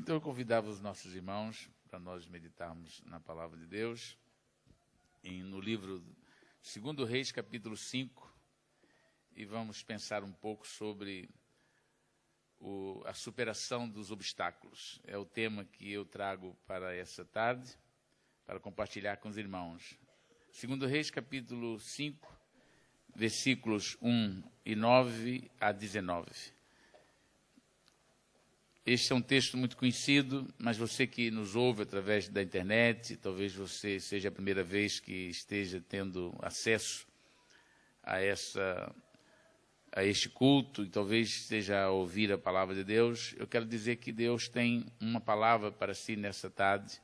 Então eu convidava os nossos irmãos para nós meditarmos na palavra de Deus, no livro 2 Reis, capítulo 5, e vamos pensar um pouco sobre a superação dos obstáculos. É o tema que eu trago para essa tarde, para compartilhar com os irmãos. 2 Reis, capítulo 5, versículos 1 e 9 a 19. Este é um texto muito conhecido, mas você que nos ouve através da internet, talvez você seja a primeira vez que esteja tendo acesso a este culto, e talvez esteja a ouvir a palavra de Deus. Eu quero dizer que Deus tem uma palavra para si nessa tarde,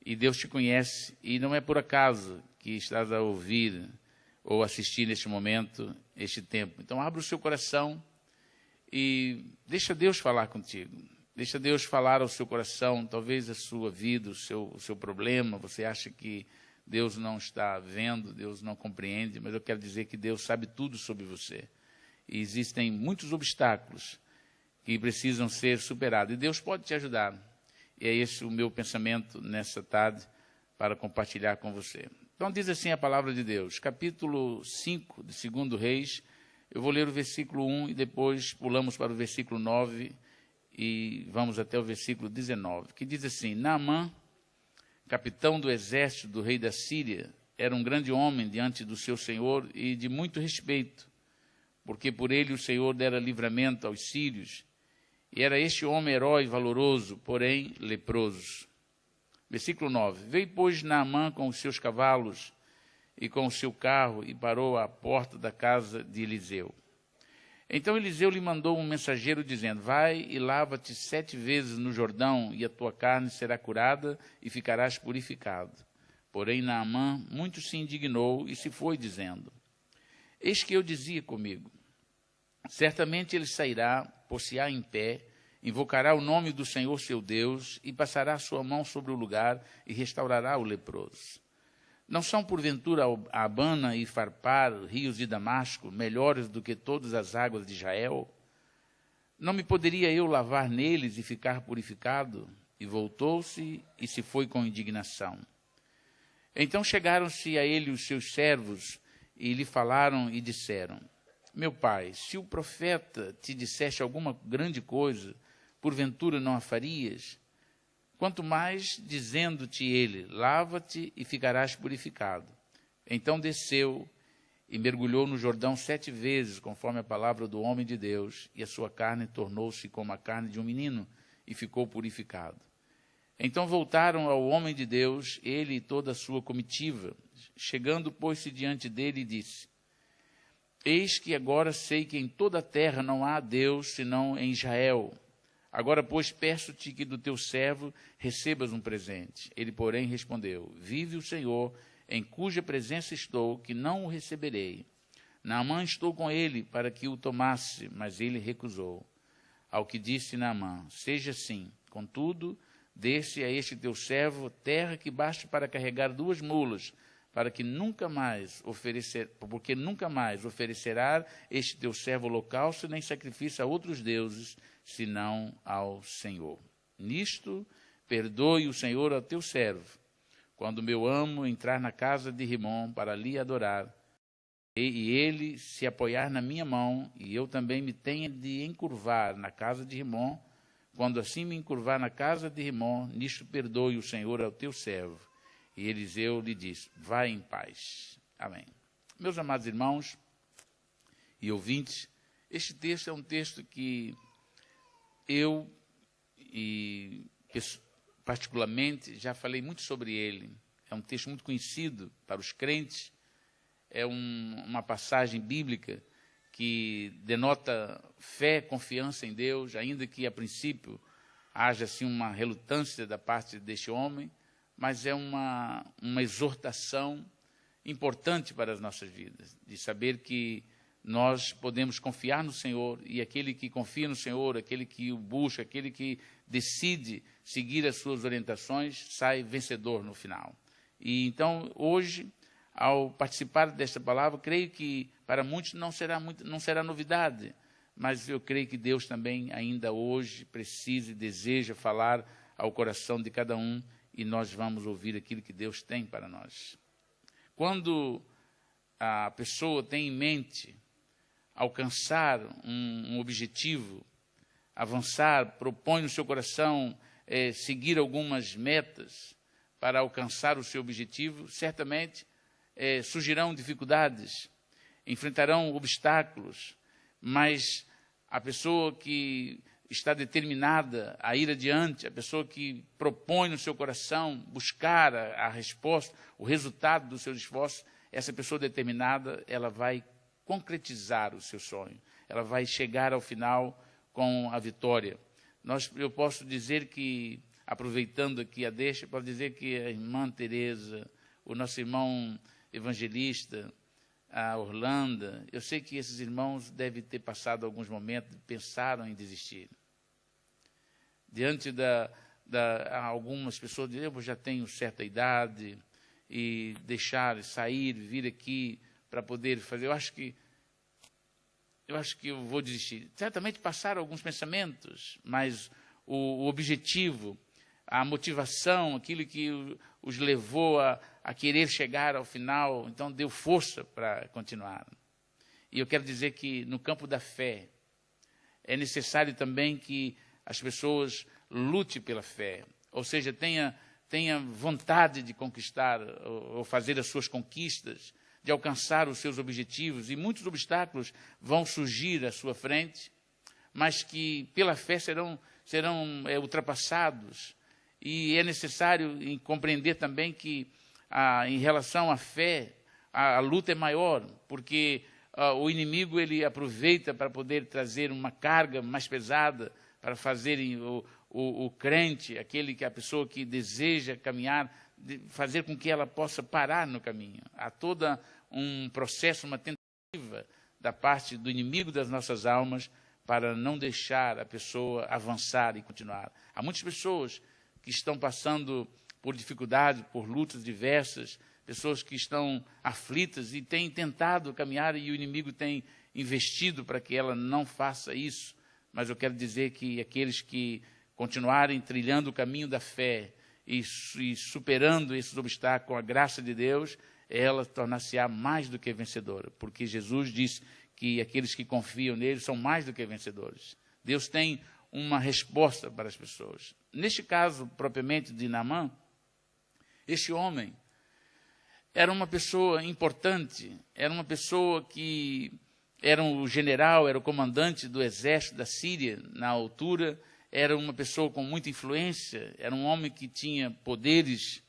e Deus te conhece, e não é por acaso que estás a ouvir ou assistir neste momento, este tempo. Então abra o seu coração e deixa Deus falar contigo. Deixa Deus falar ao seu coração, talvez a sua vida, o seu problema. Você acha que Deus não está vendo, Deus não compreende, mas eu quero dizer que Deus sabe tudo sobre você. E existem muitos obstáculos que precisam ser superados, e Deus pode te ajudar. E é esse o meu pensamento nessa tarde para compartilhar com você. Então diz assim a palavra de Deus, capítulo 5 de 2 Reis. Eu vou ler o versículo 1 e depois pulamos para o versículo 9 e vamos até o versículo 19, que diz assim: Naamã, capitão do exército do rei da Síria, era um grande homem diante do seu senhor e de muito respeito, porque por ele o Senhor dera livramento aos sírios, e era este homem herói valoroso, porém leproso. Versículo 9, veio, pois, Naamã com os seus cavalos e com o seu carro, e parou à porta da casa de Eliseu. Então Eliseu lhe mandou um mensageiro, dizendo: vai e lava-te 7 vezes no Jordão, e a tua carne será curada, e ficarás purificado. Porém Naamã muito se indignou, e se foi, dizendo: eis que eu dizia comigo, certamente ele sairá, pôr-se-á em pé, invocará o nome do Senhor seu Deus, e passará a sua mão sobre o lugar, e restaurará o leproso. Não são, porventura, Abana e Farpar, rios de Damasco, melhores do que todas as águas de Israel? Não me poderia eu lavar neles e ficar purificado? E voltou-se e se foi com indignação. Então chegaram-se a ele os seus servos, e lhe falaram e disseram: meu pai, se o profeta te dissesse alguma grande coisa, porventura não a farias? Quanto mais dizendo-te ele: lava-te e ficarás purificado. Então desceu e mergulhou no Jordão 7 vezes, conforme a palavra do homem de Deus, e a sua carne tornou-se como a carne de um menino, e ficou purificado. Então voltaram ao homem de Deus, ele e toda a sua comitiva. Chegando, pôs-se diante dele e disse: eis que agora sei que em toda a terra não há Deus, senão em Israel. Agora, pois, peço-te que do teu servo recebas um presente. Ele, porém, respondeu: vive o Senhor, em cuja presença estou, que não o receberei. Naamã estou com ele para que o tomasse, mas ele recusou. Ao que disse Naamã: seja assim, contudo, dê-se a este teu servo terra que baste para carregar 2 mulas, porque nunca mais oferecerá este teu servo holocausto, nem sacrifício a outros deuses, senão ao Senhor. Nisto, perdoe o Senhor ao teu servo, quando meu amo entrar na casa de Rimom para ali adorar, e ele se apoiar na minha mão, e eu também me tenha de encurvar na casa de Rimom, quando assim me encurvar na casa de Rimom, nisto perdoe o Senhor ao teu servo. E Eliseu lhe disse: vai em paz. Amém. Meus amados irmãos e ouvintes, este texto é um texto que eu, particularmente, já falei muito sobre ele. É um texto muito conhecido para os crentes. É uma passagem bíblica que denota fé, confiança em Deus, ainda que a princípio haja assim uma relutância da parte deste homem, mas é uma exortação importante para as nossas vidas, de saber que nós podemos confiar no Senhor, e aquele que confia no Senhor, aquele que o busca, aquele que decide seguir as suas orientações, sai vencedor no final. E então, hoje, ao participar desta palavra, creio que para muitos não será novidade, mas eu creio que Deus também ainda hoje precisa e deseja falar ao coração de cada um, e nós vamos ouvir aquilo que Deus tem para nós. Quando a pessoa tem em mente alcançar um objetivo, avançar, propõe no seu coração seguir algumas metas para alcançar o seu objetivo, certamente surgirão dificuldades, enfrentarão obstáculos, mas a pessoa que está determinada a ir adiante, a pessoa que propõe no seu coração buscar a resposta, o resultado dos seus esforços, essa pessoa determinada, ela vai concretizar o seu sonho, ela vai chegar ao final com a vitória. Eu posso dizer que, aproveitando aqui a deixa, posso dizer que a irmã Teresa, o nosso irmão evangelista, a Orlando, eu sei que esses irmãos devem ter passado alguns momentos, pensaram em desistir. Diante algumas pessoas dizem, eu já tenho certa idade, e deixar, sair, vir aqui para poder fazer, eu acho que eu vou desistir. Certamente passaram alguns pensamentos, mas o objetivo, a motivação, aquilo que os levou a querer chegar ao final, então deu força para continuar. E eu quero dizer que no campo da fé, é necessário também que as pessoas lutem pela fé, ou seja, tenha vontade de conquistar ou fazer as suas conquistas, de alcançar os seus objetivos, e muitos obstáculos vão surgir à sua frente, mas que pela fé serão ultrapassados. E é necessário compreender também que, em relação à fé, a luta é maior, porque o inimigo ele aproveita para poder trazer uma carga mais pesada, para fazerem o crente, a pessoa que deseja caminhar, fazer com que ela possa parar no caminho. Há todo um processo, uma tentativa da parte do inimigo das nossas almas para não deixar a pessoa avançar e continuar. Há muitas pessoas que estão passando por dificuldades, por lutas diversas, pessoas que estão aflitas e têm tentado caminhar e o inimigo tem investido para que ela não faça isso. Mas eu quero dizer que aqueles que continuarem trilhando o caminho da fé e superando esses obstáculos com a graça de Deus, ela tornar-se-á mais do que vencedora, porque Jesus disse que aqueles que confiam nele são mais do que vencedores. Deus tem uma resposta para as pessoas. Neste caso, propriamente, de Naamã, este homem era uma pessoa importante, era uma pessoa que era o general, era o comandante do exército da Síria na altura, era uma pessoa com muita influência, era um homem que tinha poderes,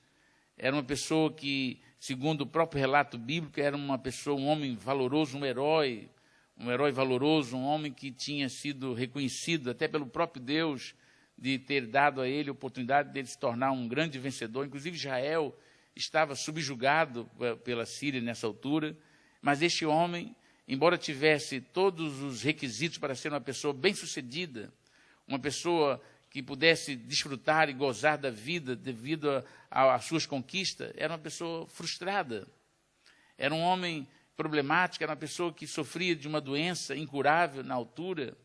era uma pessoa que, segundo o próprio relato bíblico, era uma pessoa, um homem valoroso, um herói valoroso, um homem que tinha sido reconhecido até pelo próprio Deus, de ter dado a ele a oportunidade de ele se tornar um grande vencedor. Inclusive Israel estava subjugado pela Síria nessa altura, mas este homem, embora tivesse todos os requisitos para ser uma pessoa bem-sucedida, uma pessoa que pudesse desfrutar e gozar da vida devido às suas conquistas, era uma pessoa frustrada. Era um homem problemático, era uma pessoa que sofria de uma doença incurável na altura,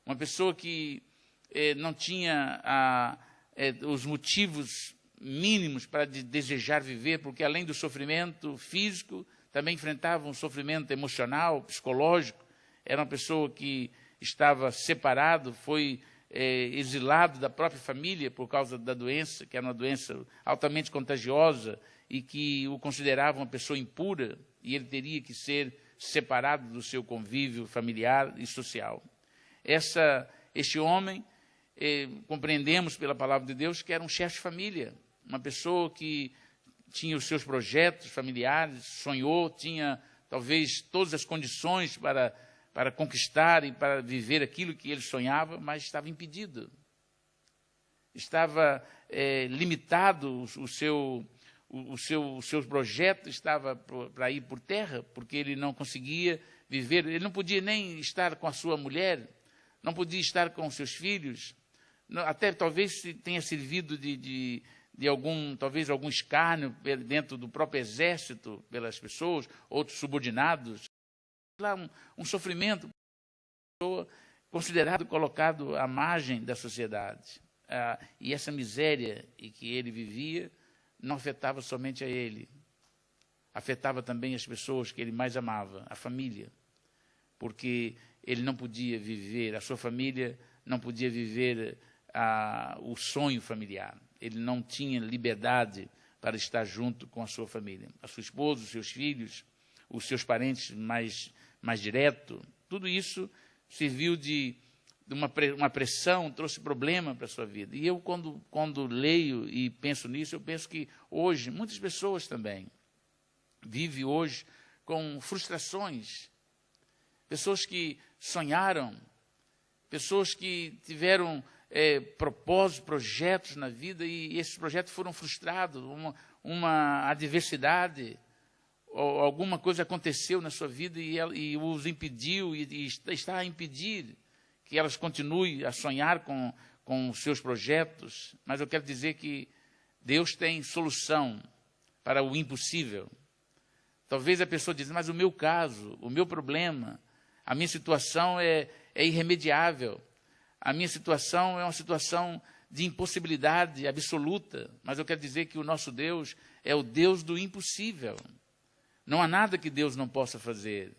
uma pessoa que não tinha os motivos mínimos para desejar viver, porque além do sofrimento físico, também enfrentava um sofrimento emocional, psicológico. Era uma pessoa que estava separado, foi exilado da própria família por causa da doença, que era uma doença altamente contagiosa e que o considerava uma pessoa impura, e ele teria que ser separado do seu convívio familiar e social. Este homem, compreendemos pela palavra de Deus, que era um chefe de família, uma pessoa que tinha os seus projetos familiares, sonhou, tinha talvez todas as condições para conquistar e para viver aquilo que ele sonhava, mas estava impedido. Estava limitado os seus projetos, estava para ir por terra, porque ele não conseguia viver, ele não podia nem estar com a sua mulher, não podia estar com os seus filhos, até talvez tenha servido de talvez algum escárnio dentro do próprio exército pelas pessoas, outros subordinados, lá um sofrimento. considerado, colocado à margem da sociedade. E essa miséria em que ele vivia não afetava somente a ele, afetava também as pessoas que ele mais amava, a família, porque ele não podia viver, a sua família não podia viver o sonho familiar. Ele não tinha liberdade para estar junto com a sua família. A sua esposa, os seus filhos, os seus parentes mais diretos, tudo isso serviu de uma pressão, trouxe problema para a sua vida. E eu, quando leio e penso nisso, eu penso que hoje, muitas pessoas também vivem hoje com frustrações, pessoas que sonharam, pessoas que tiveram propósitos, projetos na vida, e esses projetos foram frustrados, uma adversidade, ou alguma coisa aconteceu na sua vida e os impediu, e está a impedir que elas continuem a sonhar com os seus projetos. Mas eu quero dizer que Deus tem solução para o impossível. Talvez a pessoa diz, mas o meu caso, o meu problema, a minha situação é irremediável. A minha situação é uma situação de impossibilidade absoluta, mas eu quero dizer que o nosso Deus é o Deus do impossível. Não há nada que Deus não possa fazer,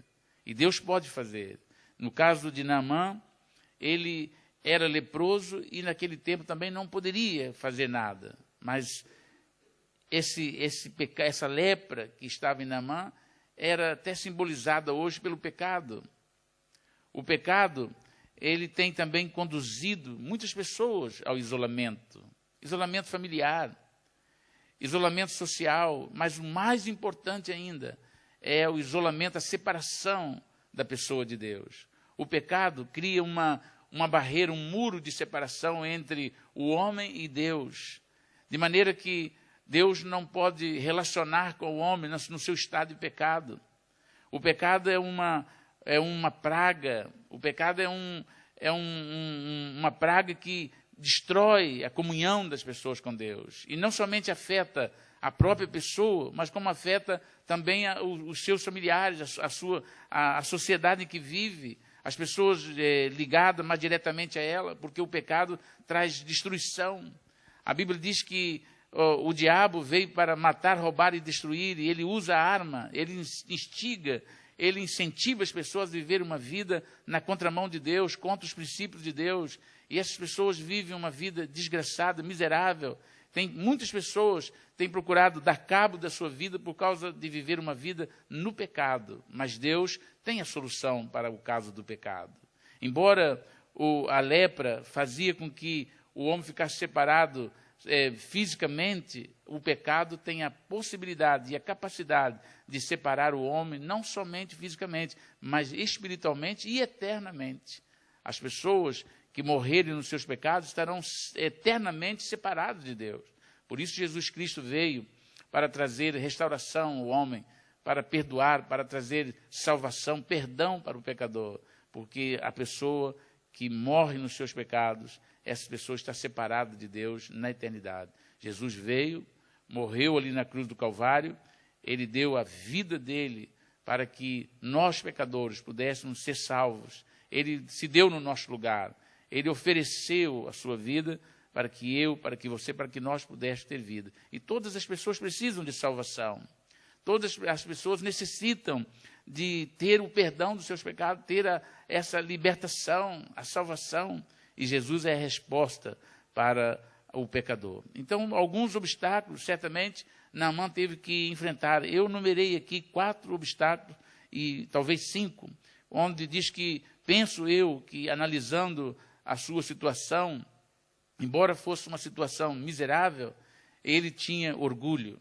e Deus pode fazer. No caso de Naamã, ele era leproso e naquele tempo também não poderia fazer nada, mas essa lepra que estava em Naamã era até simbolizada hoje pelo pecado. O pecado, ele tem também conduzido muitas pessoas ao isolamento familiar, isolamento social, mas o mais importante ainda é o isolamento, a separação da pessoa de Deus. O pecado cria uma barreira, um muro de separação entre o homem e Deus, de maneira que Deus não pode relacionar com o homem no seu estado de pecado. O pecado é uma praga, o pecado é uma praga que destrói a comunhão das pessoas com Deus. E não somente afeta a própria pessoa, mas como afeta também os seus familiares, a sociedade em que vive, as pessoas ligadas mais diretamente a ela, porque o pecado traz destruição. A Bíblia diz que o diabo veio para matar, roubar e destruir, e ele usa a arma, ele instiga, ele incentiva as pessoas a viver uma vida na contramão de Deus, contra os princípios de Deus. E essas pessoas vivem uma vida desgraçada, miserável. Muitas pessoas têm procurado dar cabo da sua vida por causa de viver uma vida no pecado. Mas Deus tem a solução para o caso do pecado. Embora a lepra fazia com que o homem ficasse separado fisicamente, o pecado tem a possibilidade e a capacidade de separar o homem, não somente fisicamente, mas espiritualmente e eternamente. As pessoas que morrerem nos seus pecados estarão eternamente separados de Deus. Por isso Jesus Cristo veio para trazer restauração ao homem, para perdoar, para trazer salvação, perdão para o pecador, porque a pessoa que morre nos seus pecados, essa pessoa está separada de Deus na eternidade. Jesus veio, morreu ali na cruz do Calvário, ele deu a vida dele para que nós, pecadores, pudéssemos ser salvos. Ele se deu no nosso lugar, ele ofereceu a sua vida para que eu, para que você, para que nós pudéssemos ter vida. E todas as pessoas precisam de salvação. Todas as pessoas necessitam de ter o perdão dos seus pecados, ter essa libertação, a salvação. E Jesus é a resposta para o pecador. Então, alguns obstáculos, certamente, Naamã teve que enfrentar. Eu numerei aqui 4 obstáculos, e talvez 5, onde diz que, penso eu, que analisando a sua situação, embora fosse uma situação miserável, ele tinha orgulho.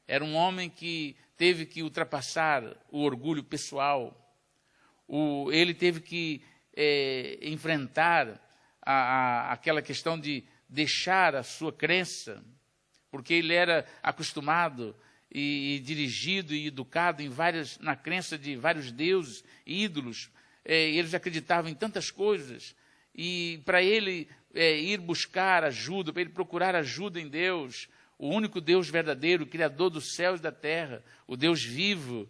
Era um homem que teve que ultrapassar o orgulho pessoal. Ele teve que enfrentar aquela questão de deixar a sua crença, porque ele era acostumado e dirigido e educado na crença de vários deuses e ídolos. Eles acreditavam em tantas coisas, e para ele ir buscar ajuda, para ele procurar ajuda em Deus, o único Deus verdadeiro, o Criador dos céus e da terra, o Deus vivo,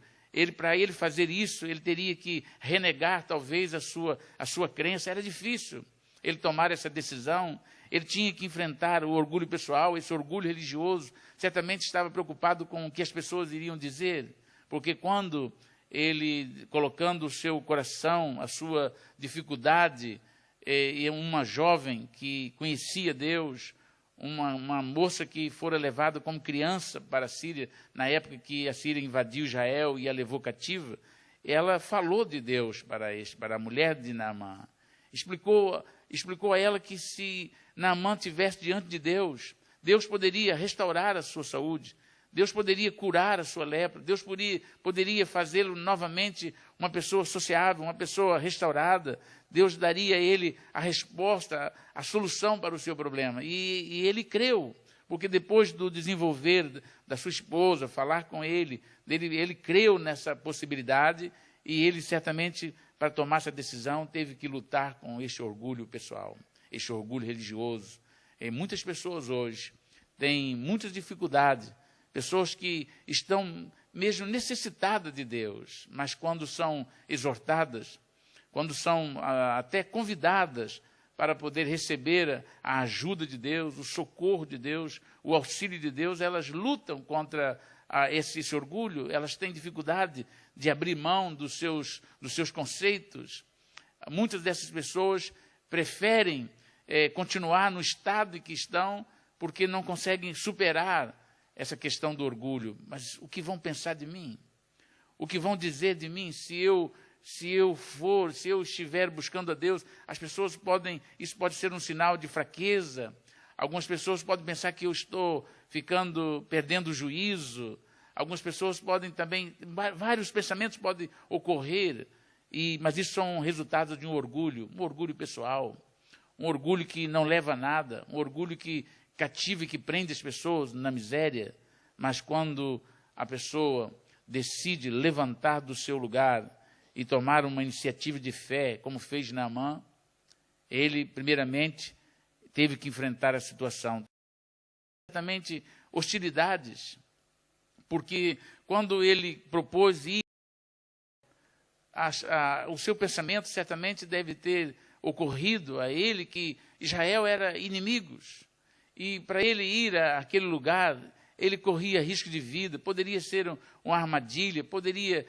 para ele fazer isso, ele teria que renegar talvez a sua crença. Era difícil ele tomar essa decisão. Ele tinha que enfrentar o orgulho pessoal, esse orgulho religioso. Certamente estava preocupado com o que as pessoas iriam dizer, porque quando ele, colocando o seu coração, a sua dificuldade, e uma jovem que conhecia Deus, uma moça que fora levada como criança para a Síria, na época que a Síria invadiu Israel e a levou cativa, ela falou de Deus para a mulher de Naamã. Explicou a ela que se Naamã estivesse diante de Deus, Deus poderia restaurar a sua saúde, Deus poderia curar a sua lepra, Deus poderia fazê-lo novamente uma pessoa sociável, uma pessoa restaurada. Deus daria a ele a resposta, a solução para o seu problema. E ele creu, porque depois do desenvolver da sua esposa, falar com ele creu nessa possibilidade, e ele certamente, para tomar essa decisão, teve que lutar com este orgulho pessoal, este orgulho religioso. E muitas pessoas hoje têm muitas dificuldades, pessoas que estão mesmo necessitadas de Deus, mas quando são exortadas, quando são até convidadas para poder receber a ajuda de Deus, o socorro de Deus, o auxílio de Deus, elas lutam contra esse orgulho, elas têm dificuldade de abrir mão dos seus conceitos. Muitas dessas pessoas preferem continuar no estado em que estão, porque não conseguem superar essa questão do orgulho. Mas o que vão pensar de mim? O que vão dizer de mim se eu estiver buscando a Deus? As pessoas isso pode ser um sinal de fraqueza. Algumas pessoas podem pensar que eu estou perdendo o juízo. Algumas pessoas podem também, vários pensamentos podem ocorrer, mas isso são resultados de um orgulho pessoal, um orgulho que não leva a nada, um orgulho que cativa e que prende as pessoas na miséria. Mas quando a pessoa decide levantar do seu lugar e tomar uma iniciativa de fé, como fez Naamã, ele, primeiramente, teve que enfrentar a situação. Certamente, hostilidades, porque quando ele propôs ir, o seu pensamento certamente deve ter ocorrido a ele que Israel era inimigos, e para ele ir àquele lugar, ele corria risco de vida, poderia ser uma armadilha, poderia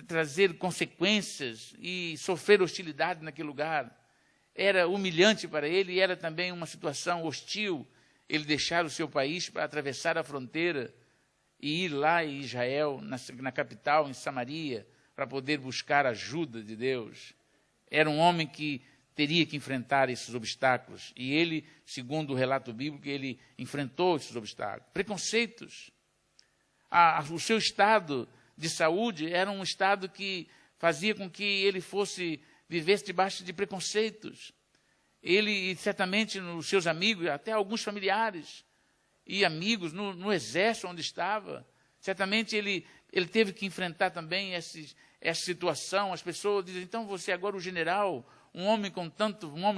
trazer consequências e sofrer hostilidade naquele lugar. Era humilhante para ele e era também uma situação hostil ele deixar o seu país para atravessar a fronteira e ir lá em Israel, na capital, em Samaria, para poder buscar ajuda de Deus. Era um homem que teria que enfrentar esses obstáculos. E ele, segundo o relato bíblico, ele enfrentou esses obstáculos. Preconceitos. O seu estado de saúde era um estado que fazia com que ele vivesse debaixo de preconceitos. Ele, certamente, nos seus amigos, até alguns familiares e amigos no exército onde estava, certamente ele teve que enfrentar também essa situação. As pessoas dizem, então você agora o general, um homem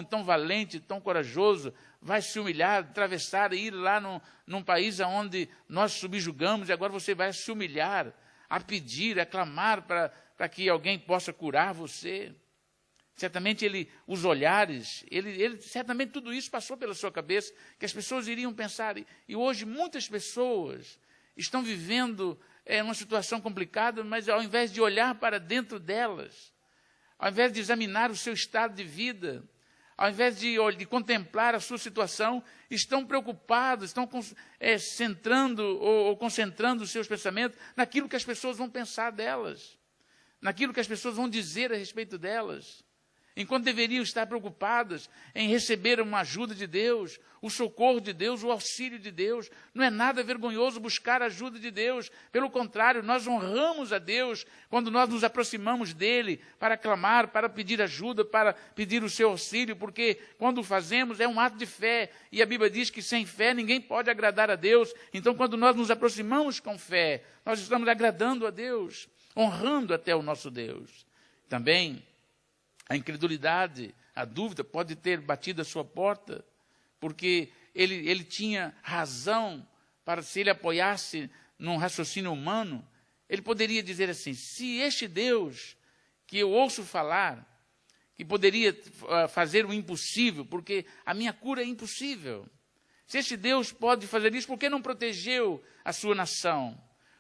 tão valente, tão corajoso, vai se humilhar, atravessar e ir lá num país onde nós subjugamos, e agora você vai se humilhar, a pedir, a clamar para que alguém possa curar você. Certamente os olhares, certamente tudo isso passou pela sua cabeça, que as pessoas iriam pensar. E hoje muitas pessoas estão vivendo uma situação complicada, mas ao invés de olhar para dentro delas, ao invés de examinar o seu estado de vida, ao invés de contemplar a sua situação, estão preocupados, estão centrando ou concentrando os seus pensamentos naquilo que as pessoas vão pensar delas, naquilo que as pessoas vão dizer a respeito delas, enquanto deveriam estar preocupadas em receber uma ajuda de Deus, o socorro de Deus, o auxílio de Deus. Não é nada vergonhoso buscar a ajuda de Deus. Pelo contrário, nós honramos a Deus quando nós nos aproximamos dele para clamar, para pedir ajuda, para pedir o seu auxílio, porque quando o fazemos é um ato de fé. E a Bíblia diz que sem fé ninguém pode agradar a Deus. Então, quando nós nos aproximamos com fé, nós estamos agradando a Deus, honrando até o nosso Deus. Também a incredulidade, a dúvida pode ter batido a sua porta, porque ele tinha razão para, se ele apoiasse num raciocínio humano, Ele poderia dizer assim, se este Deus que eu ouço falar, que poderia fazer o impossível, porque a minha cura é impossível. Se este Deus pode fazer isso, por que não protegeu a sua nação?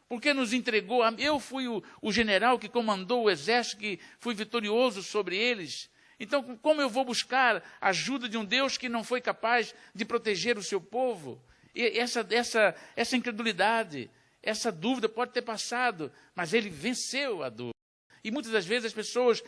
Por que nos entregou? Eu fui o general que comandou o exército, que fui vitorioso sobre eles. Então, como eu vou buscar a ajuda de um Deus que não foi capaz de proteger o seu povo? E essa incredulidade, essa dúvida pode ter passado, mas ele venceu a dúvida. E muitas das vezes as pessoas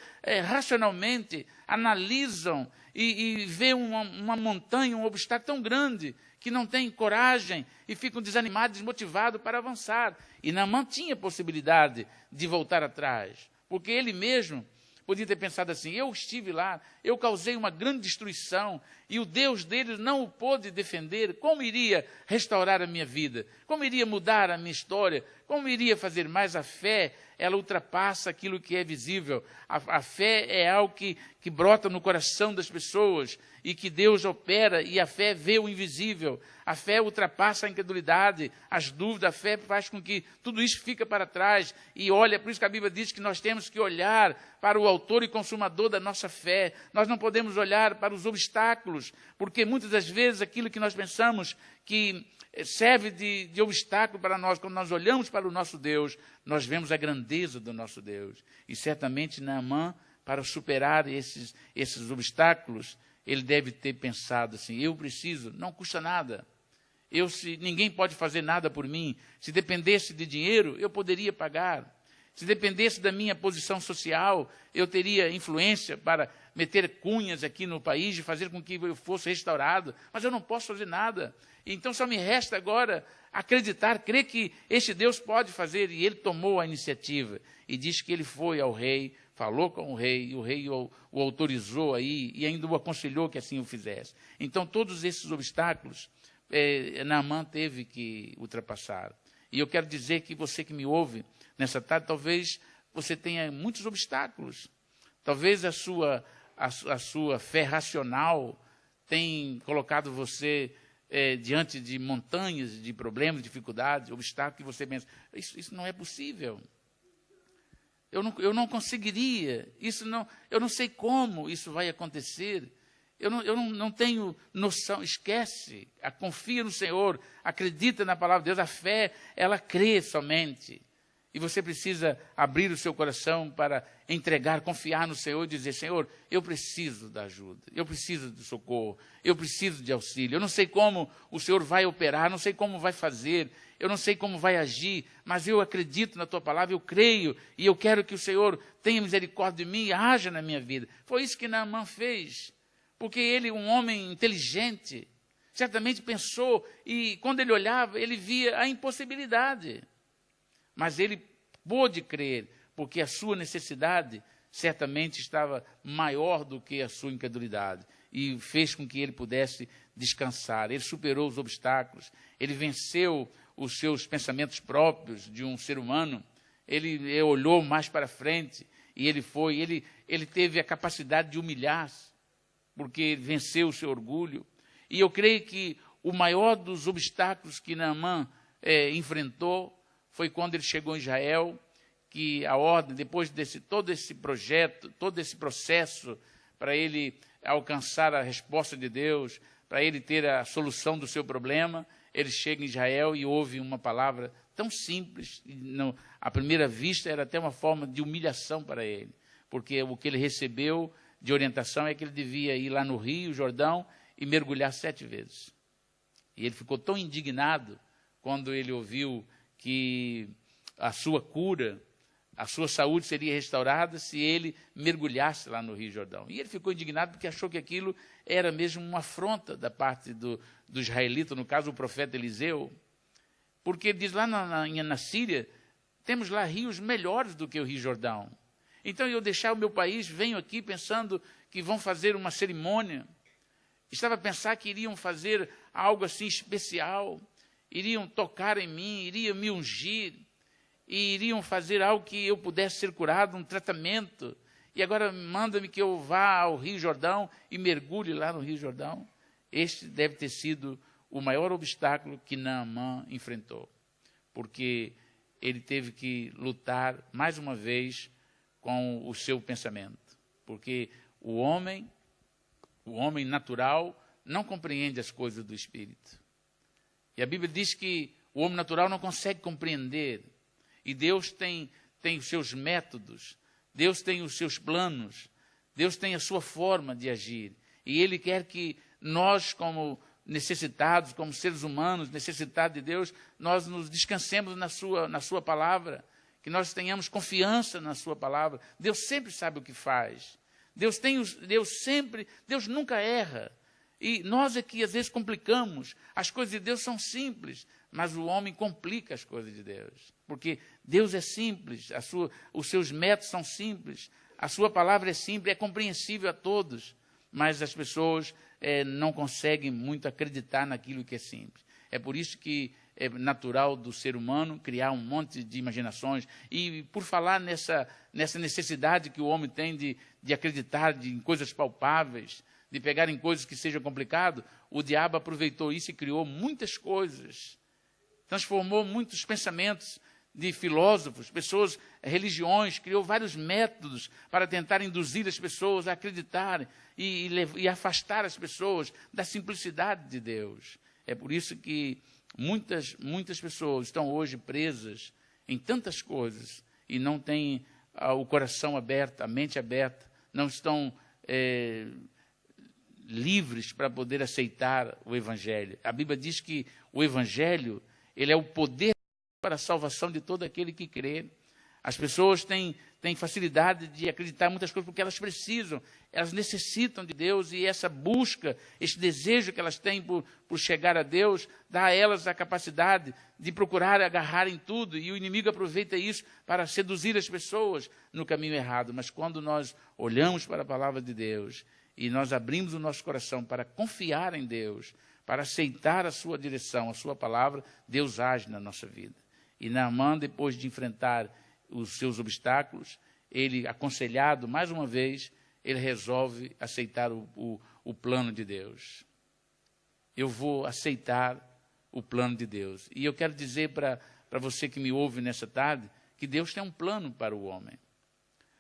racionalmente analisam e vêem uma montanha, um obstáculo tão grande, que não têm coragem e ficam desanimados, desmotivados para avançar. E Naamã tinha possibilidade de voltar atrás, porque ele mesmo podia ter pensado assim, eu estive lá, eu causei uma grande destruição, e o Deus deles não o pôde defender, como iria restaurar a minha vida? Como iria mudar a minha história? Como iria fazer mais? A fé, ela ultrapassa aquilo que é visível. A fé é algo que brota no coração das pessoas, e que Deus opera, e a fé vê o invisível. A fé ultrapassa a incredulidade, as dúvidas, a fé faz com que tudo isso fique para trás. E olha, por isso que a Bíblia diz que nós temos que olhar para o autor e consumador da nossa fé. Nós não podemos olhar para os obstáculos, porque muitas das vezes aquilo que nós pensamos que serve de obstáculo para nós, quando nós olhamos para o nosso Deus, nós vemos a grandeza do nosso Deus. E certamente Naamã, para superar esses obstáculos, ele deve ter pensado assim, eu preciso, não custa nada. Ninguém pode fazer nada por mim. Se dependesse de dinheiro, eu poderia pagar. Se dependesse da minha posição social, eu teria influência para meter cunhas aqui no país e fazer com que eu fosse restaurado. Mas eu não posso fazer nada. Então só me resta agora acreditar, crer que este Deus pode fazer. E ele tomou a iniciativa e diz que ele foi ao rei, falou com o rei, e o rei o autorizou aí e ainda o aconselhou que assim o fizesse. Então todos esses obstáculos, Naamã teve que ultrapassar. E eu quero dizer que você que me ouve nessa tarde, talvez você tenha muitos obstáculos. Talvez a sua fé racional tenha colocado você diante de montanhas, de problemas, dificuldades, obstáculos, que você pensa, isso não é possível. Eu não conseguiria, eu não sei como isso vai acontecer. Eu não tenho noção, esquece, confia no Senhor, acredita na palavra de Deus, a fé, ela crê somente. E você precisa abrir o seu coração para entregar, confiar no Senhor e dizer, Senhor, eu preciso da ajuda, eu preciso de socorro, eu preciso de auxílio. Eu não sei como o Senhor vai operar, não sei como vai fazer, eu não sei como vai agir, mas eu acredito na Tua palavra, eu creio, e eu quero que o Senhor tenha misericórdia de mim e haja na minha vida. Foi isso que Naamã fez. Porque ele, um homem inteligente, certamente pensou, e quando ele olhava, ele via a impossibilidade. Mas ele pôde crer, porque a sua necessidade certamente estava maior do que a sua incredulidade. E fez com que ele pudesse descansar. Ele superou os obstáculos, ele venceu os seus pensamentos próprios de um ser humano. Ele olhou mais para frente, e ele teve a capacidade de humilhar-se, porque venceu o seu orgulho. E eu creio que o maior dos obstáculos que Naamã enfrentou foi quando ele chegou em Israel, que a ordem, depois de todo esse projeto, todo esse processo, para ele alcançar a resposta de Deus, para ele ter a solução do seu problema, ele chega em Israel e ouve uma palavra tão simples, à primeira vista era até uma forma de humilhação para ele, porque o que ele recebeu de orientação é que ele devia ir lá no Rio Jordão e mergulhar 7 vezes. E ele ficou tão indignado quando ele ouviu que a sua cura, a sua saúde seria restaurada se ele mergulhasse lá no Rio Jordão. E ele ficou indignado porque achou que aquilo era mesmo uma afronta da parte do israelita, no caso o profeta Eliseu, porque ele diz lá na Síria, temos lá rios melhores do que o Rio Jordão. Então, eu deixar o meu país, venho aqui pensando que vão fazer uma cerimônia. Estava a pensar que iriam fazer algo assim especial, iriam tocar em mim, iriam me ungir, e iriam fazer algo que eu pudesse ser curado, um tratamento. E agora manda-me que eu vá ao Rio Jordão e mergulhe lá no Rio Jordão. Este deve ter sido o maior obstáculo que Naamã enfrentou, porque ele teve que lutar mais uma vez com o seu pensamento, porque o homem natural não compreende as coisas do Espírito. E a Bíblia diz que o homem natural não consegue compreender, e Deus tem os seus métodos, Deus tem os seus planos, Deus tem a sua forma de agir, e Ele quer que nós, como necessitados, como seres humanos, necessitados de Deus, nós nos descansemos na sua palavra, que nós tenhamos confiança na sua palavra. Deus sempre sabe o que faz. Deus nunca erra. E nós é que às vezes complicamos. As coisas de Deus são simples, mas o homem complica as coisas de Deus. Porque Deus é simples, os seus métodos são simples, a sua palavra é simples, é compreensível a todos. Mas as pessoas não conseguem muito acreditar naquilo que é simples. É por isso que é natural do ser humano criar um monte de imaginações. E por falar nessa necessidade que o homem tem de acreditar em coisas palpáveis, de pegar em coisas que sejam complicadas, o diabo aproveitou isso e criou muitas coisas. Transformou muitos pensamentos de filósofos, pessoas, religiões, criou vários métodos para tentar induzir as pessoas a acreditarem e afastar as pessoas da simplicidade de Deus. É por isso que muitas pessoas estão hoje presas em tantas coisas e não têm o coração aberto, a mente aberta, não estão livres para poder aceitar o Evangelho. A Bíblia diz que o Evangelho, ele é o poder para a salvação de todo aquele que crê. As pessoas têm facilidade de acreditar em muitas coisas porque elas precisam, elas necessitam de Deus, e essa busca, esse desejo que elas têm por chegar a Deus, dá a elas a capacidade de procurar agarrar em tudo, e o inimigo aproveita isso para seduzir as pessoas no caminho errado. Mas quando nós olhamos para a palavra de Deus e nós abrimos o nosso coração para confiar em Deus, para aceitar a sua direção, a sua palavra, Deus age na nossa vida. E Naamã, depois de enfrentar os seus obstáculos, ele, aconselhado mais uma vez, ele resolve aceitar o plano de Deus. Eu vou aceitar o plano de Deus. E eu quero dizer para você que me ouve nessa tarde, que Deus tem um plano para o homem.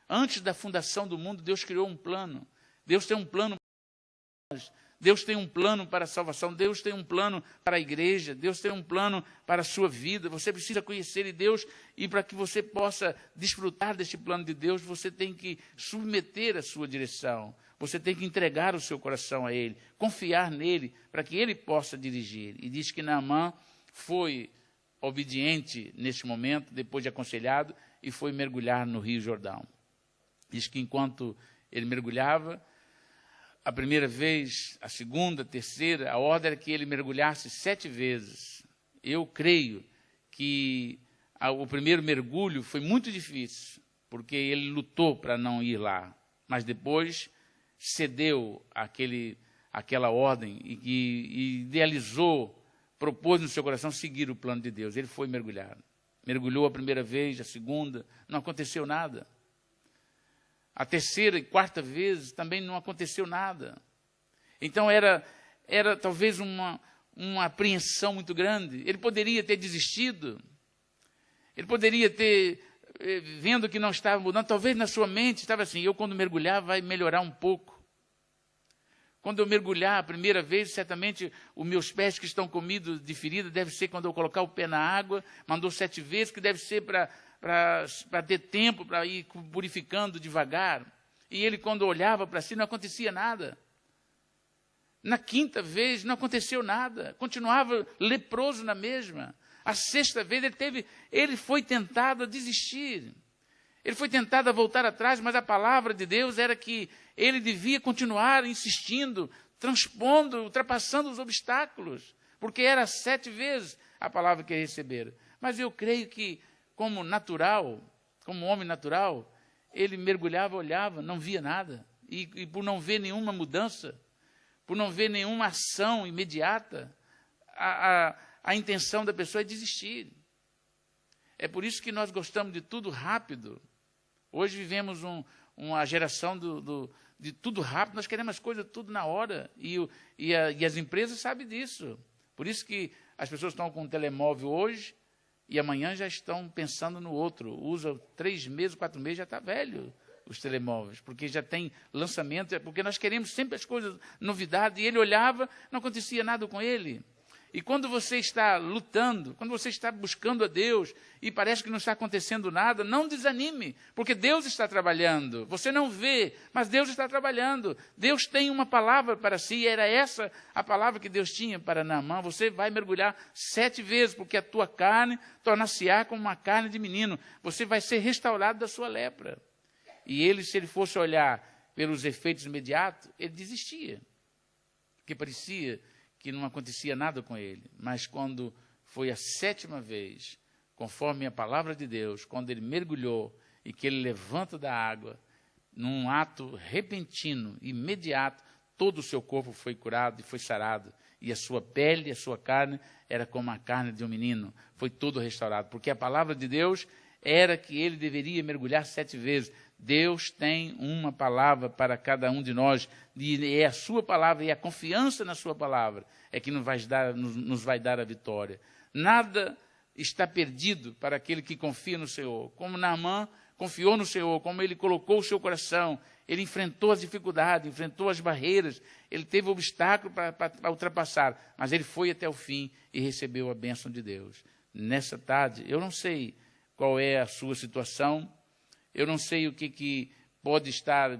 Antes da fundação do mundo, Deus criou um plano. Deus tem um plano para nós. Deus tem um plano para a salvação, Deus tem um plano para a igreja, Deus tem um plano para a sua vida. Você precisa conhecer Deus, e para que você possa desfrutar deste plano de Deus, você tem que submeter a sua direção, você tem que entregar o seu coração a Ele, confiar nele, para que Ele possa dirigir. E diz que Naamã foi obediente neste momento, depois de aconselhado, e foi mergulhar no Rio Jordão. Diz que enquanto ele mergulhava, a primeira vez, a segunda, a terceira, a ordem era que ele mergulhasse 7 vezes. Eu creio que o primeiro mergulho foi muito difícil, porque ele lutou para não ir lá, mas depois cedeu àquela ordem e idealizou, propôs no seu coração seguir o plano de Deus. Ele foi mergulhar. Mergulhou a primeira vez, a segunda, não aconteceu nada. A terceira e quarta vez também não aconteceu nada. Então era talvez uma apreensão muito grande. Ele poderia ter desistido. Ele poderia ter, vendo que não estava mudando, talvez na sua mente estava assim: eu quando mergulhar vai melhorar um pouco. Quando eu mergulhar a primeira vez, certamente os meus pés que estão comidos de ferida, deve ser quando eu colocar o pé na água, mandou 7 vezes, que deve ser para ter tempo para ir purificando devagar. E ele, quando olhava para si, não acontecia nada. Na 5ª vez, não aconteceu nada. Continuava leproso na mesma. A 6ª vez, ele foi tentado a desistir. Ele foi tentado a voltar atrás, mas a palavra de Deus era que ele devia continuar insistindo, transpondo, ultrapassando os obstáculos, porque era 7 vezes a palavra que ele recebera. Mas eu creio que, como homem natural, ele mergulhava, olhava, não via nada. E por não ver nenhuma mudança, por não ver nenhuma ação imediata, a intenção da pessoa é desistir. É por isso que nós gostamos de tudo rápido. Hoje vivemos uma geração de tudo rápido, nós queremos as coisas tudo na hora. E as empresas sabem disso. Por isso que as pessoas estão com um telemóvel hoje, e amanhã já estão pensando no outro. Usa 3 meses, 4 meses, já está velho os telemóveis, porque já tem lançamento, porque nós queremos sempre as coisas, novidade, e ele olhava, não acontecia nada com ele. E quando você está lutando, quando você está buscando a Deus e parece que não está acontecendo nada, não desanime, porque Deus está trabalhando. Você não vê, mas Deus está trabalhando. Deus tem uma palavra para si, e era essa a palavra que Deus tinha para Naamã. Você vai mergulhar 7 vezes, porque a tua carne torna-se-á como uma carne de menino. Você vai ser restaurado da sua lepra. E ele, se ele fosse olhar pelos efeitos imediatos, ele desistia, porque parecia que não acontecia nada com ele. Mas quando foi a 7ª vez, conforme a palavra de Deus, quando ele mergulhou e que ele levanta da água, num ato repentino, imediato, todo o seu corpo foi curado e foi sarado. E a sua pele, a sua carne, era como a carne de um menino. Foi todo restaurado, porque a palavra de Deus era que ele deveria mergulhar 7 vezes. Deus tem uma palavra para cada um de nós, e é a sua palavra, e a confiança na sua palavra é que nos vai dar a vitória. Nada está perdido para aquele que confia no Senhor. Como Naamã confiou no Senhor, como ele colocou o seu coração, ele enfrentou as dificuldades, enfrentou as barreiras, ele teve obstáculo para ultrapassar, mas ele foi até o fim e recebeu a bênção de Deus. Nessa tarde, eu não sei qual é a sua situação, eu não sei o que pode estar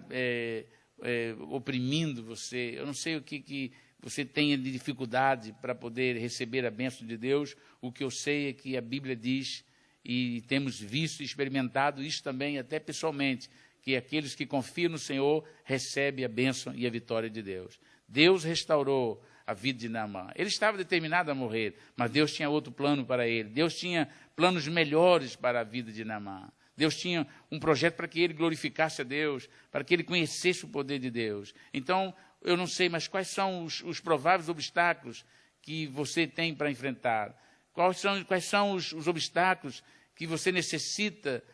oprimindo você, eu não sei o que você tenha de dificuldade para poder receber a bênção de Deus. O que eu sei é que a Bíblia diz, e temos visto e experimentado isso também até pessoalmente, que aqueles que confiam no Senhor recebem a bênção e a vitória de Deus. Deus restaurou a vida de Naamã. Ele estava determinado a morrer, mas Deus tinha outro plano para ele. Deus tinha planos melhores para a vida de Naamã. Deus tinha um projeto para que ele glorificasse a Deus, para que ele conhecesse o poder de Deus. Então, eu não sei, mas quais são os prováveis obstáculos que você tem para enfrentar? Quais são os obstáculos que você necessita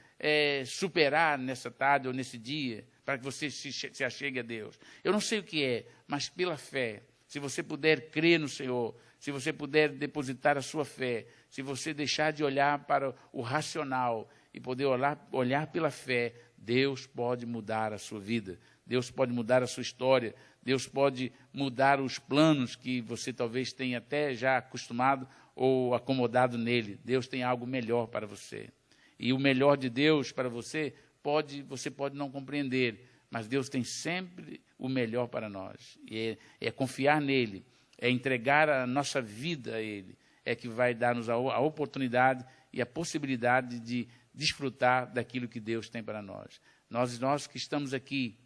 superar nessa tarde ou nesse dia, para que você se achegue a Deus? Eu não sei o que é, mas pela fé, se você puder crer no Senhor, se você puder depositar a sua fé, se você deixar de olhar para o racional e poder olhar pela fé, Deus pode mudar a sua vida, Deus pode mudar a sua história, Deus pode mudar os planos que você talvez tenha até já acostumado ou acomodado nele. Deus tem algo melhor para você. E o melhor de Deus para você pode não compreender, mas Deus tem sempre o melhor para nós. E é confiar nele, é entregar a nossa vida a ele, é que vai dar-nos a oportunidade e a possibilidade de desfrutar daquilo que Deus tem para nós. Nós que estamos aqui,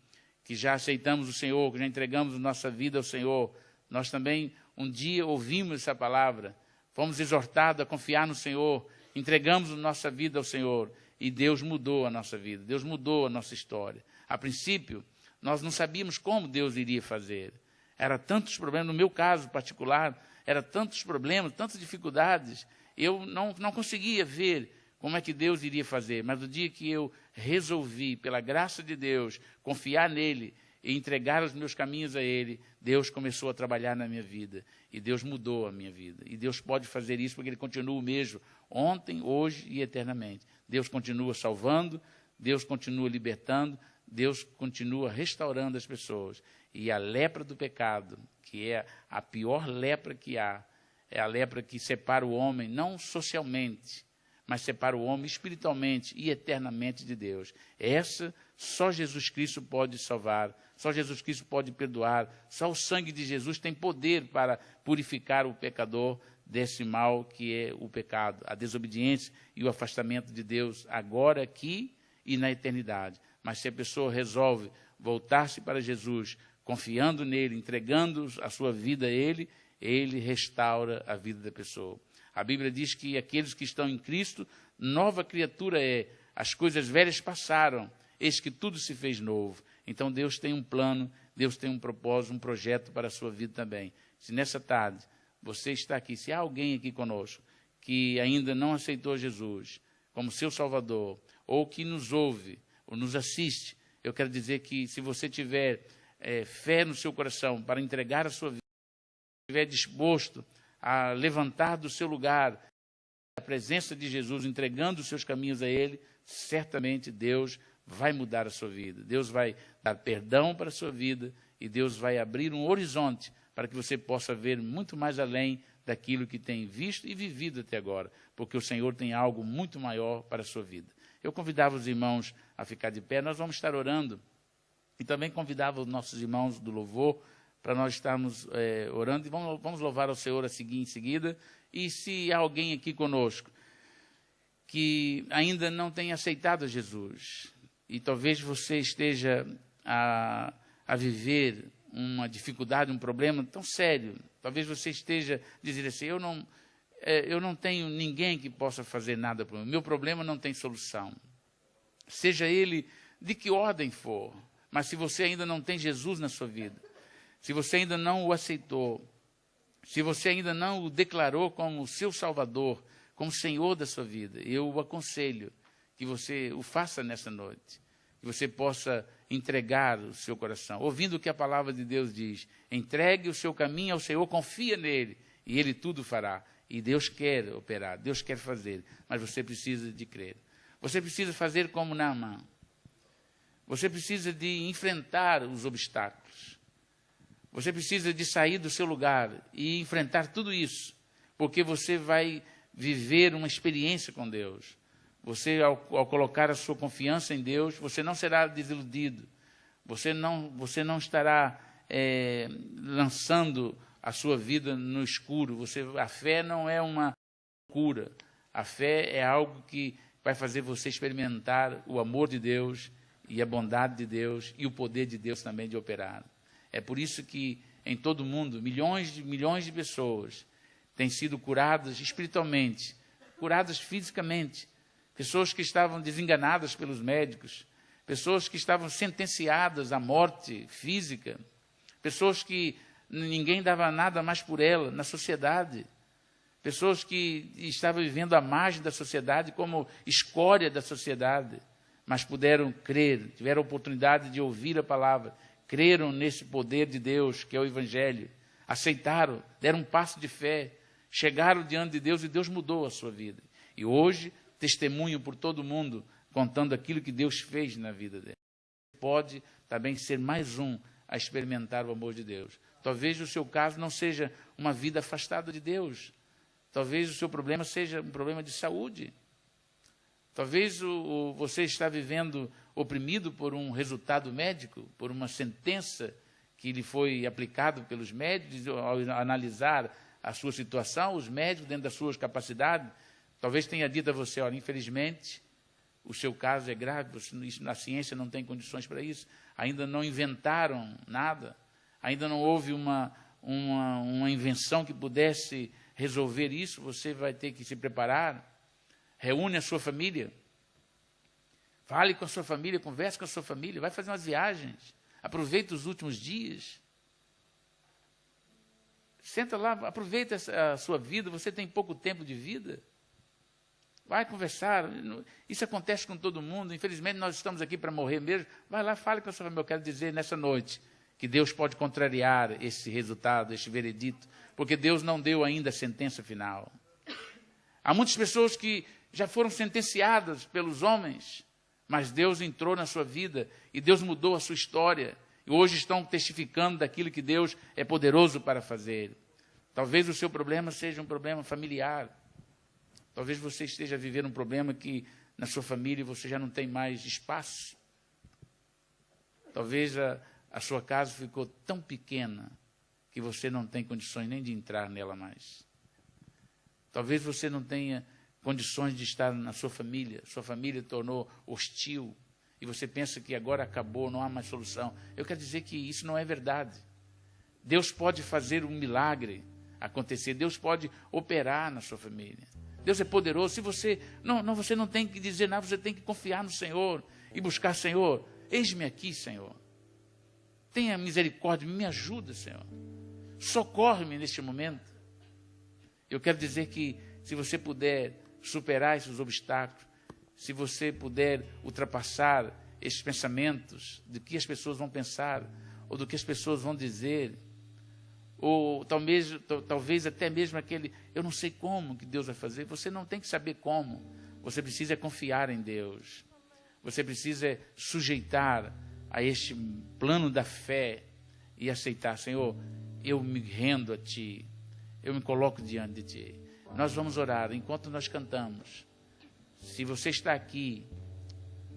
que já aceitamos o Senhor, que já entregamos a nossa vida ao Senhor, nós também um dia ouvimos essa palavra, fomos exortados a confiar no Senhor, entregamos a nossa vida ao Senhor e Deus mudou a nossa vida, Deus mudou a nossa história. A princípio, nós não sabíamos como Deus iria fazer. Era tantos problemas, no meu caso particular, era tantos problemas, tantas dificuldades, eu não conseguia ver como é que Deus iria fazer. Mas no dia que eu resolvi, pela graça de Deus, confiar nele e entregar os meus caminhos a ele, Deus começou a trabalhar na minha vida. E Deus mudou a minha vida. E Deus pode fazer isso porque ele continua o mesmo, ontem, hoje e eternamente. Deus continua salvando, Deus continua libertando, Deus continua restaurando as pessoas. E a lepra do pecado, que é a pior lepra que há, é a lepra que separa o homem, não socialmente, mas separa o homem espiritualmente e eternamente de Deus. Essa só Jesus Cristo pode salvar, só Jesus Cristo pode perdoar, só o sangue de Jesus tem poder para purificar o pecador desse mal que é o pecado, a desobediência e o afastamento de Deus, agora, aqui e na eternidade. Mas se a pessoa resolve voltar-se para Jesus, confiando nele, entregando a sua vida a ele, ele restaura a vida da pessoa. A Bíblia diz que aqueles que estão em Cristo, nova criatura é. As coisas velhas passaram, eis que tudo se fez novo. Então Deus tem um plano, Deus tem um propósito, um projeto para a sua vida também. Se nessa tarde você está aqui, se há alguém aqui conosco que ainda não aceitou Jesus como seu Salvador, ou que nos ouve, ou nos assiste, eu quero dizer que se você tiver fé no seu coração para entregar a sua vida, estiver disposto a levantar do seu lugar a presença de Jesus, entregando os seus caminhos a Ele, certamente Deus vai mudar a sua vida. Deus vai dar perdão para a sua vida e Deus vai abrir um horizonte para que você possa ver muito mais além daquilo que tem visto e vivido até agora, porque o Senhor tem algo muito maior para a sua vida. Eu convidava os irmãos a ficar de pé, nós vamos estar orando, e também convidava os nossos irmãos do louvor para nós estarmos orando, e vamos louvar ao Senhor em seguida. E se há alguém aqui conosco que ainda não tem aceitado a Jesus, e talvez você esteja a viver uma dificuldade, um problema tão sério, talvez você esteja dizendo assim, eu não tenho ninguém que possa fazer nada por mim, meu problema não tem solução, seja ele de que ordem for, mas se você ainda não tem Jesus na sua vida, se você ainda não o aceitou, se você ainda não o declarou como seu Salvador, como Senhor da sua vida, eu o aconselho que você o faça nessa noite, que você possa entregar o seu coração, ouvindo o que a palavra de Deus diz. Entregue o seu caminho ao Senhor, confia nele, e Ele tudo fará. E Deus quer operar, Deus quer fazer, mas você precisa de crer. Você precisa fazer como Naamã. Você precisa de enfrentar os obstáculos. Você precisa de sair do seu lugar e enfrentar tudo isso, porque você vai viver uma experiência com Deus. Você, ao colocar a sua confiança em Deus, você não será desiludido. Você não estará lançando a sua vida no escuro. A fé não é uma cura. A fé é algo que vai fazer você experimentar o amor de Deus e a bondade de Deus e o poder de Deus também de operar. É por isso que em todo o mundo, milhões de pessoas têm sido curadas espiritualmente, curadas fisicamente. Pessoas que estavam desenganadas pelos médicos, pessoas que estavam sentenciadas à morte física, pessoas que ninguém dava nada mais por ela na sociedade, pessoas que estavam vivendo à margem da sociedade como escória da sociedade, mas puderam crer, tiveram a oportunidade de ouvir a palavra, creram nesse poder de Deus, que é o Evangelho, aceitaram, deram um passo de fé, chegaram diante de Deus e Deus mudou a sua vida. E hoje, testemunho por todo mundo, contando aquilo que Deus fez na vida dele. Pode também ser mais um a experimentar o amor de Deus. Talvez o seu caso não seja uma vida afastada de Deus. Talvez o seu problema seja um problema de saúde. Talvez você está vivendo oprimido por um resultado médico, por uma sentença que lhe foi aplicado pelos médicos, ao analisar a sua situação, os médicos, dentro das suas capacidades, talvez tenha dito a você, olha, infelizmente, o seu caso é grave, a ciência não tem condições para isso, ainda não inventaram nada, ainda não houve uma invenção que pudesse resolver isso, você vai ter que se preparar, reúne a sua família, fale com a sua família, converse com a sua família, vai fazer umas viagens, aproveita os últimos dias, senta lá, aproveita a sua vida, você tem pouco tempo de vida, vai conversar, isso acontece com todo mundo, infelizmente nós estamos aqui para morrer mesmo, vai lá, fale com a sua família, eu quero dizer nessa noite que Deus pode contrariar esse resultado, esse veredito, porque Deus não deu ainda a sentença final. Há muitas pessoas que já foram sentenciadas pelos homens, mas Deus entrou na sua vida e Deus mudou a sua história, e hoje estão testificando daquilo que Deus é poderoso para fazer. Talvez o seu problema seja um problema familiar, talvez você esteja vivendo um problema que na sua família você já não tem mais espaço. Talvez a sua casa ficou tão pequena que você não tem condições nem de entrar nela mais. Talvez você não tenha condições de estar na sua família tornou hostil, e você pensa que agora acabou, não há mais solução. Eu quero dizer que isso não é verdade. Deus pode fazer um milagre acontecer, Deus pode operar na sua família. Deus é poderoso. Se você não tem que dizer nada, você tem que confiar no Senhor e buscar, Senhor, eis-me aqui, Senhor. Tenha misericórdia, me ajuda, Senhor. Socorre-me neste momento. Eu quero dizer que se você puder superar esses obstáculos, se você puder ultrapassar esses pensamentos do que as pessoas vão pensar ou do que as pessoas vão dizer, ou talvez até mesmo aquele, eu não sei como que Deus vai fazer. Você não tem que saber como, você precisa confiar em Deus, você precisa sujeitar a este plano da fé e aceitar: Senhor, eu me rendo a Ti, eu me coloco diante de Ti. Nós vamos orar enquanto nós cantamos. Se você está aqui,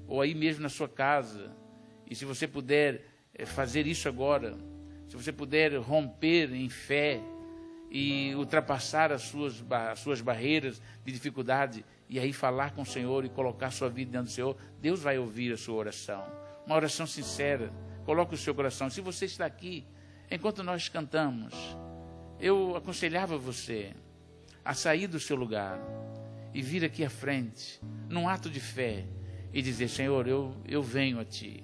ou aí mesmo na sua casa, e se você puder fazer isso agora, se você puder romper em fé e ultrapassar as suas barreiras de dificuldade, e aí falar com o Senhor e colocar sua vida diante do Senhor, Deus vai ouvir a sua oração. Uma oração sincera. Coloque o seu coração. Se você está aqui, enquanto nós cantamos, eu aconselhava você a sair do seu lugar e vir aqui à frente, num ato de fé, e dizer: Senhor, eu venho a Ti.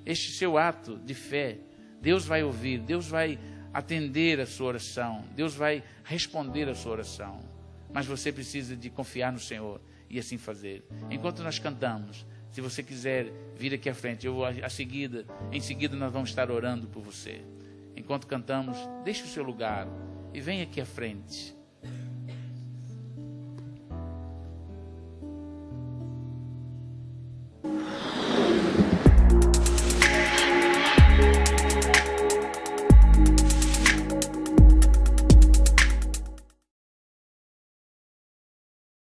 Este seu ato de fé, Deus vai ouvir, Deus vai atender a sua oração, Deus vai responder a sua oração. Mas você precisa de confiar no Senhor e assim fazer. Enquanto nós cantamos, se você quiser vir aqui à frente, em seguida nós vamos estar orando por você. Enquanto cantamos, deixe o seu lugar e venha aqui à frente.